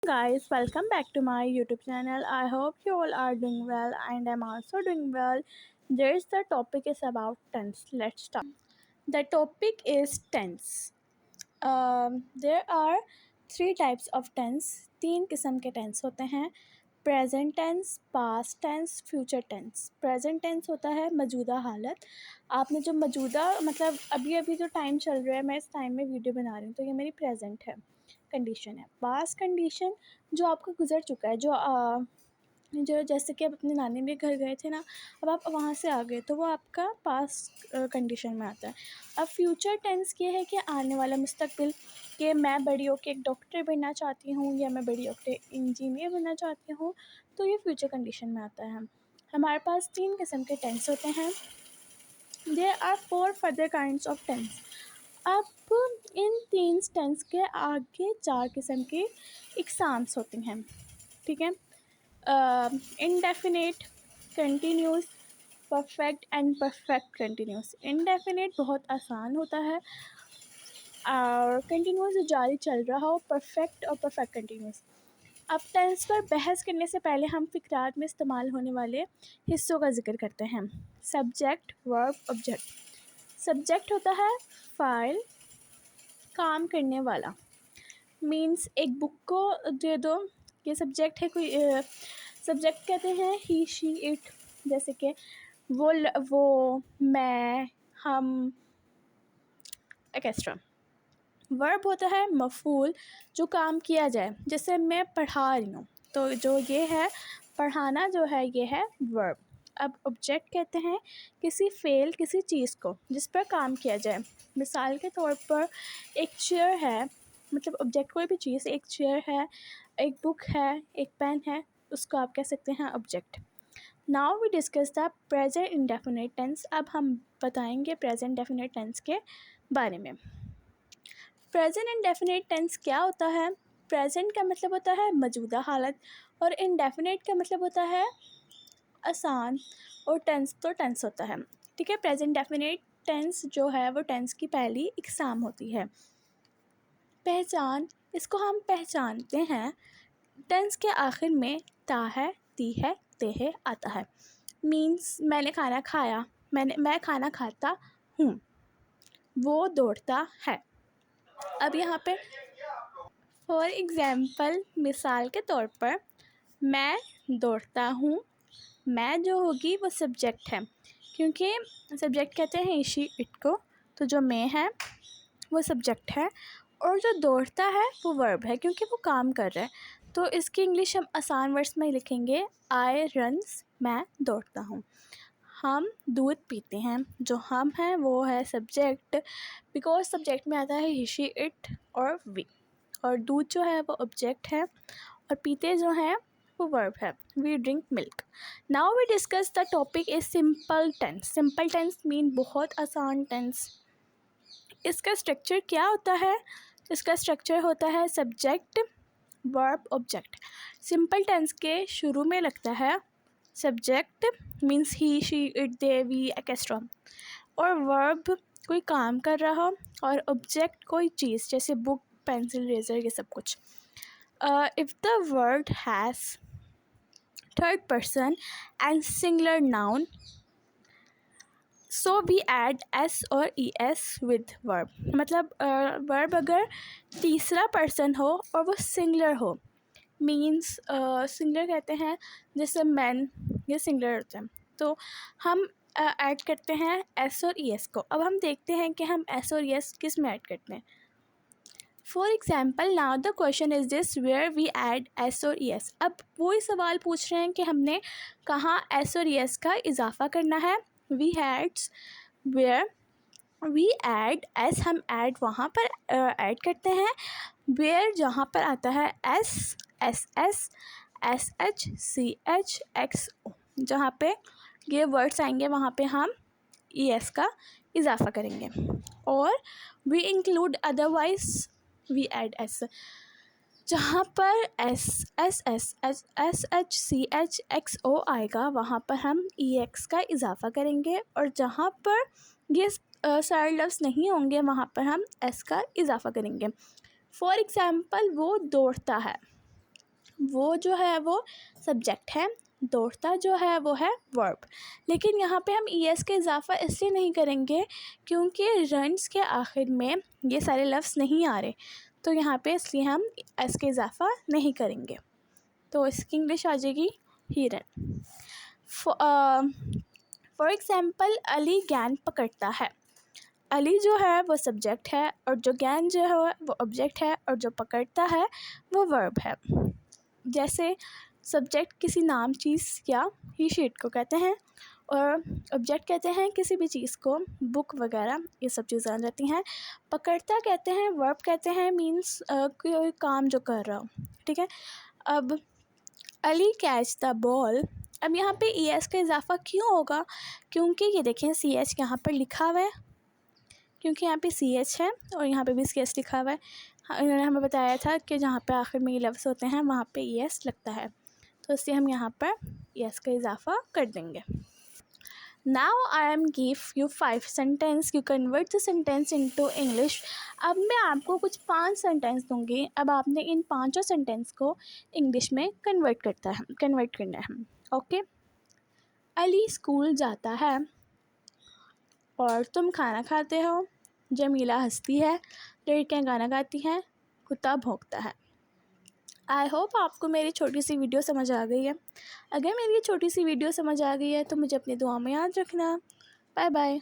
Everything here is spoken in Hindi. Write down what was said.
Guys, welcome back to my YouTube channel. I hope you all are doing well and I'm also doing well. There's the topic is about tense. Let's start. The topic is tense. There are three types of tense. तीन किस्म के tense होते हैं. Present tense, past tense, future tense. Present tense होता है मौजूदा हालत. आपने जो मौजूदा मतलब अभी अभी जो टाइम चल रहा है, मैं इस टाइम में वीडियो बना रही हूँ, तो ये मेरी प्रेजेंट है कंडीशन है. पास्ट कंडीशन जो आपका गुजर चुका है, जो जैसे कि आप अपने नानी के घर गए थे ना, अब आप वहाँ से आ गए, तो वो आपका पास्ट कंडीशन में आता है. अब फ्यूचर टेंस ये है कि आने वाला मुस्तकबिल, कि मैं बड़ी होकर एक डॉक्टर बनना चाहती हूँ या मैं बड़ी होकर इंजीनियर बनना चाहती हूँ, तो ये फ्यूचर कंडीशन में आता है. हमारे पास तीन किस्म के टेंस होते हैं. There are four further kinds of tense. अब इन तीन टेंस के आगे चार किस्म के इकसाम्स होते हैं. ठीक है. Indefinite, continuous, perfect and perfect continuous. Indefinite बहुत आसान होता है और कंटिन्यूस जो जारी चल रहा हो. परफेक्ट और परफेक्ट कंटिन्यूस. अब टेंस पर बहस करने से पहले हम फ़िक्रात में इस्तेमाल होने वाले हिस्सों का जिक्र करते हैं. Subject, verb, object. सब्जेक्ट होता है फ़ाइल, काम करने वाला. मीन्स एक बुक को दे दो, ये सब्जेक्ट है. कोई सब्जेक्ट कहते हैं ही, शी, इट. जैसे कि वो, मैं, हम, एक्स्ट्रा. वर्ब होता है मफ़ूल, जो काम किया जाए. जैसे मैं पढ़ा रही हूँ, तो जो ये है पढ़ाना जो है ये है वर्ब. अब ऑब्जेक्ट कहते हैं किसी फ़ेल, किसी चीज़ को जिस पर काम किया जाए. मिसाल के तौर पर एक चेयर है, मतलब ऑब्जेक्ट कोई भी चीज़. एक चेयर है, एक बुक है, एक पेन है, उसको आप कह सकते हैं object. Now we discuss the present indefinite tense. अब हम बताएंगे प्रेजेंट इंडेफिनिट टेंस के बारे में. प्रेजेंट इंडेफिनिट टेंस क्या होता है? प्रेजेंट का मतलब होता है मौजूदा हालत और इंडेफिनिट का मतलब होता है आसान, और टेंस तो टेंस होता है. ठीक है. प्रेजेंट इंडेफिनिट टेंस जो है वो टेंस की पहली इकसाम होती है. पहचान, इसको हम पहचानते हैं. टेंस के आखिर में ता है, ती है, ते है आता है. मीन्स मैंने खाना खाया, मैं खाना खाता हूँ, वो दौड़ता है. अब यहाँ पे फॉर एग्ज़ाम्पल, मिसाल के तौर पर, मैं दौड़ता हूँ. मैं जो होगी वो सब्जेक्ट है, क्योंकि सब्जेक्ट कहते हैं इशी, इट को. तो जो मैं है वो सब्जेक्ट है और जो दौड़ता है वो वर्ब है, क्योंकि वो काम कर रहा है. तो इसकी इंग्लिश हम आसान वर्ड्स में लिखेंगे. आई रन्स, मैं दौड़ता हूँ. हम दूध पीते हैं. जो हम हैं वो है सब्जेक्ट, बिकॉज सब्जेक्ट में आता है ही, शी, इट और वी. और दूध जो है वो ऑब्जेक्ट है और पीते जो हैं वो वर्ब है. We drink milk. Now we discuss the topic is simple tense. Simple tense mean बहुत आसान टेंस. इसका स्ट्रक्चर क्या होता है? इसका स्ट्रक्चर होता है subject, verb, object. Simple tense के शुरू में लगता है subject, means he, she, it, they, we, extra. और वर्ब कोई काम कर रहा हो, और ऑब्जेक्ट कोई चीज़, जैसे बुक, पेंसिल, रेज़र, ये सब कुछ. If the word has third person and singular noun, so we add S और ई एस विद वर्ब. मतलब वर्ब अगर तीसरा पर्सन हो और वो सिंगुलर हो, मीन्स सिंगुलर कहते हैं जैसे मैन, ये सिंगुलर होते हैं, तो हम ऐड करते हैं एस और ई एस को. अब हम देखते हैं कि हम एस और ई एस किस में ऐड करते हैं. For example, now the question is this, where we add S और ई एस. अब वही सवाल पूछ रहे हैं कि हमने कहाँ एस और ई एस का इजाफा करना है. We heads, where we add S, हम ऐड वहाँ पर ऐड करते हैं. वेयर जहाँ पर आता है S, S S, S H, C H, X O, जहाँ पे ये वर्ड्स आएंगे वहाँ पे हम ई एस का इजाफा करेंगे. और we include otherwise we add S. जहाँ पर S, S S, S S H, C H, X O आएगा वहाँ पर हम ई एक्स का इजाफा करेंगे. और जहाँ पर ये सारे लफ्ज़ नहीं होंगे वहाँ पर हम एस का इजाफा करेंगे. फॉर एग्ज़ाम्पल, वो दौड़ता है. वो जो है वो सब्जेक्ट है, दौड़ता जो है वो है वर्ब। लेकिन यहाँ पे हम ईएस का इजाफ़ा इसलिए नहीं करेंगे क्योंकि रन्स के आखिर में ये सारे लफ्ज़ नहीं आ रहे, तो यहाँ पे इसलिए हम एस का इजाफ़ा नहीं करेंगे। तो इसकी इंग्लिश आ जाएगी ही रन। फॉर एग्ज़ाम्पल अली गेंद पकड़ता है। अली जो है वो सब्जेक्ट है और जो गेंद जो है वो ऑब्जेक्ट है और जो पकड़ता है वो वर्ब है। जैसे सब्जेक्ट किसी नाम चीज़ या ही शीट को कहते हैं और ऑब्जेक्ट कहते हैं किसी भी चीज़ को, बुक वगैरह ये सब चीज़ें आ जाती हैं। पकड़ता कहते हैं, वर्ब कहते हैं मीन्स कोई काम जो कर रहा हो, ठीक है। अब अली कैच द बॉल, अब यहाँ पे ई एस का इजाफ़ा क्यों होगा, क्योंकि ये देखें सी एच यहाँ पर लिखा हुआ है, क्योंकि यहाँ पे सी एच है और यहाँ पे भी सी एच लिखा हुआ है। इन्होंने हमें बताया था कि जहाँ पे आखिर में ये लफ्ज़ होते हैं वहाँ पे ई एस लगता है, तो इसलिए हम यहाँ पर ई एस का इजाफ़ा कर देंगे। Now I am give you 5 sentence, you convert the sentence into English। अब मैं आपको कुछ 5 सेंटेंस दूँगी, अब आपने इन 5 सेंटेंस को इंग्लिश में कन्वर्ट करना है। ओके। अली स्कूल जाता है और तुम खाना खाते हो, जमीला हंसती है, लड़कियाँ गाना गाती हैं, कुत्ता भौंकता है। आई होप आपको मेरी छोटी सी वीडियो समझ आ गई है। अगर मेरी ये छोटी सी वीडियो समझ आ गई है तो मुझे अपनी दुआ में याद रखना। Bye bye.